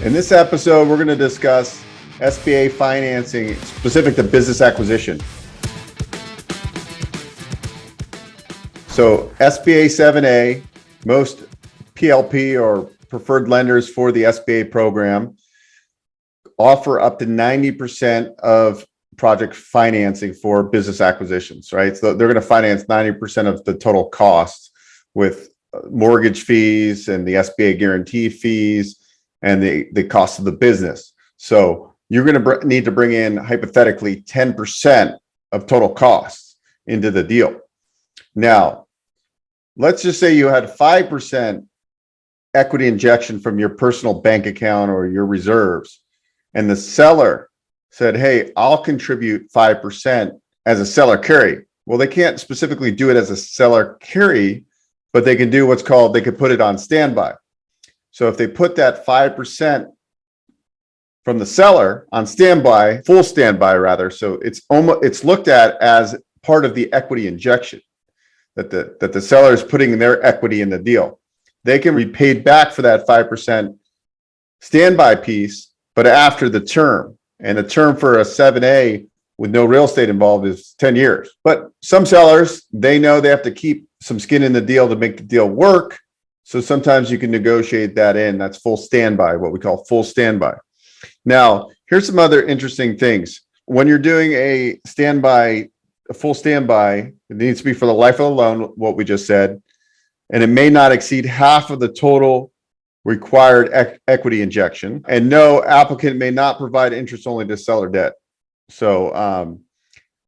In this episode, we're going to discuss SBA financing specific to business acquisition. So SBA 7A, most PLP or preferred lenders for the SBA program offer up to 90% of project financing for business acquisitions, right? So they're going to finance 90% of the total costs with mortgage fees and the SBA guarantee fees and the cost of the business. So you're going to need to bring in hypothetically 10% of total costs into the deal. Now, let's just say you had 5% equity injection from your personal bank account or your reserves, and the seller said, hey, I'll contribute 5% as a seller carry. Well, they can't specifically do it as a seller carry, but they can do what's called, they could put it on standby. So if they put that 5% from the seller on standby, full standby rather, so it's looked at as part of the equity injection that the seller is putting their equity in the deal. They can be paid back for that 5% standby piece, but after the term. And the term for a 7A with no real estate involved is 10 years. But some sellers, they know they have to keep some skin in the deal to make the deal work. So sometimes you can negotiate that in. That's full standby, what we call full standby. Now, here's some other interesting things. When you're doing a full standby, it needs to be for the life of the loan, what we just said, and it may not exceed half of the total required equity injection. And no, applicant may not provide interest only to seller debt. So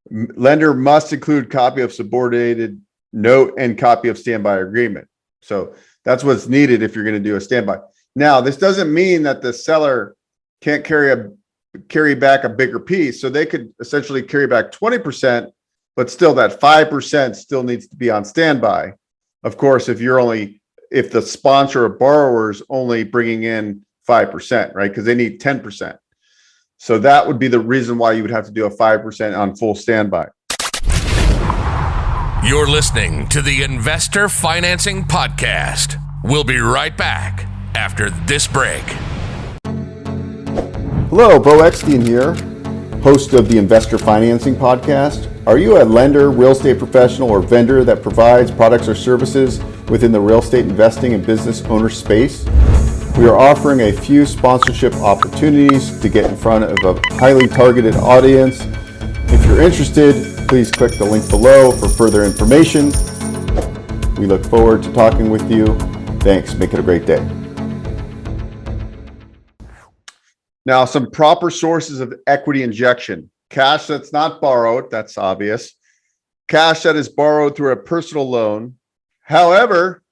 lender must include copy of subordinated note and copy of standby agreement. So that's what's needed if you're going to do a standby. Now, this doesn't mean that the seller can't carry back a bigger piece. So they could essentially carry back 20%, but still that 5% still needs to be on standby. Of course, if the sponsor or borrower is only bringing in 5%, right? Because they need 10%. So that would be the reason why you would have to do a 5% on full standby. You're listening to the Investor Financing Podcast. We'll be right back after this break. Hello, Beau Eckstein here, host of the Investor Financing Podcast. Are you a lender, real estate professional, or vendor that provides products or services within the real estate investing and business owner space? We are offering a few sponsorship opportunities to get in front of a highly targeted audience. If you're interested, please click the link below for further information. We look forward to talking with you. Thanks. Make it a great day. Now, some proper sources of equity injection. Cash that's not borrowed, that's obvious. Cash that is borrowed through a personal loan, however,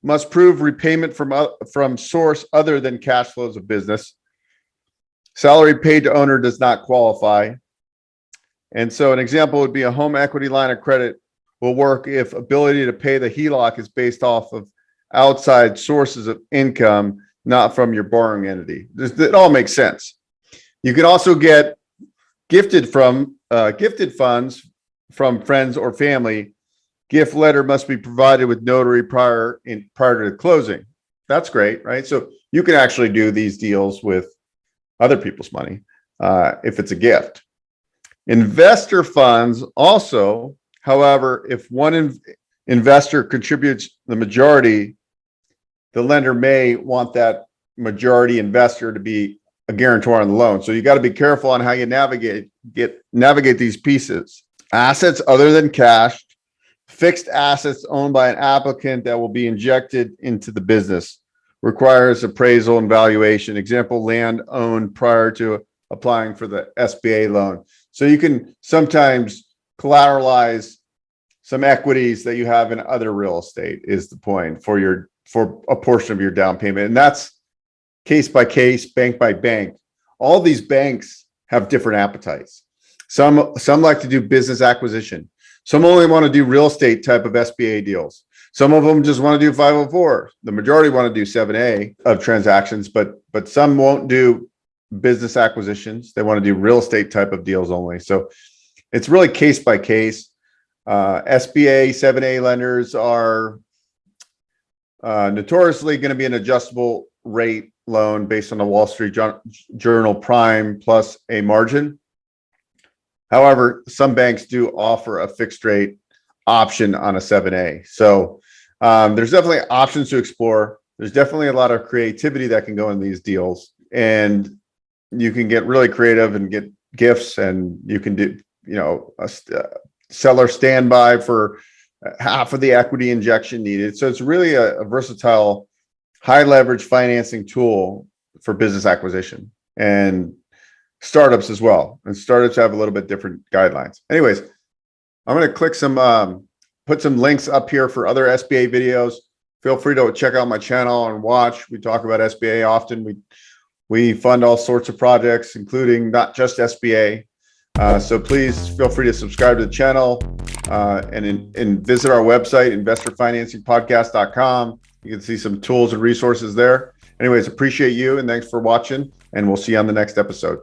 must prove repayment from source other than cash flows of business. Salary paid to owner does not qualify. And so an example would be a home equity line of credit will work if ability to pay the HELOC is based off of outside sources of income, not from your borrowing entity. It all makes sense. You can also get gifted funds from friends or family. Gift letter must be provided with notary prior to closing. That's great, right? So you can actually do these deals with other people's money if it's a gift. Investor funds also, however, if one investor contributes the majority, the lender may want that majority investor to be a guarantor on the loan. So you got to be careful on how you navigate these pieces. Assets other than cash, fixed assets owned by an applicant that will be injected into the business, requires appraisal and valuation. Example, land owned prior to applying for the SBA loan. So you can sometimes collateralize some equities that you have in other real estate is the point for a portion of your down payment. And that's case by case, bank by bank. All these banks have different appetites. Some like to do business acquisition. Some only want to do real estate type of SBA deals. Some of them just want to do 504. The majority want to do 7A of transactions, but some won't do business acquisitions. They want to do real estate type of deals only. So it's really case by case. SBA 7A lenders are notoriously going to be an adjustable rate loan based on the Wall Street Journal prime plus a margin. However, some banks do offer a fixed rate option on a 7A. So there's definitely options to explore. There's definitely a lot of creativity that can go in these deals, and you can get really creative and get gifts, and you can do, a seller standby for half of the equity injection needed. So it's really a versatile, high leverage financing tool for business acquisition and startups as well. And startups have a little bit different guidelines. Anyways, I'm going to click put some links up here for other SBA videos. Feel free to check out my channel and watch. We talk about SBA often. We fund all sorts of projects, including not just SBA. So please feel free to subscribe to the channel and visit our website, investorfinancingpodcast.com. You can see some tools and resources there. Anyways, appreciate you, and thanks for watching, and we'll see you on the next episode.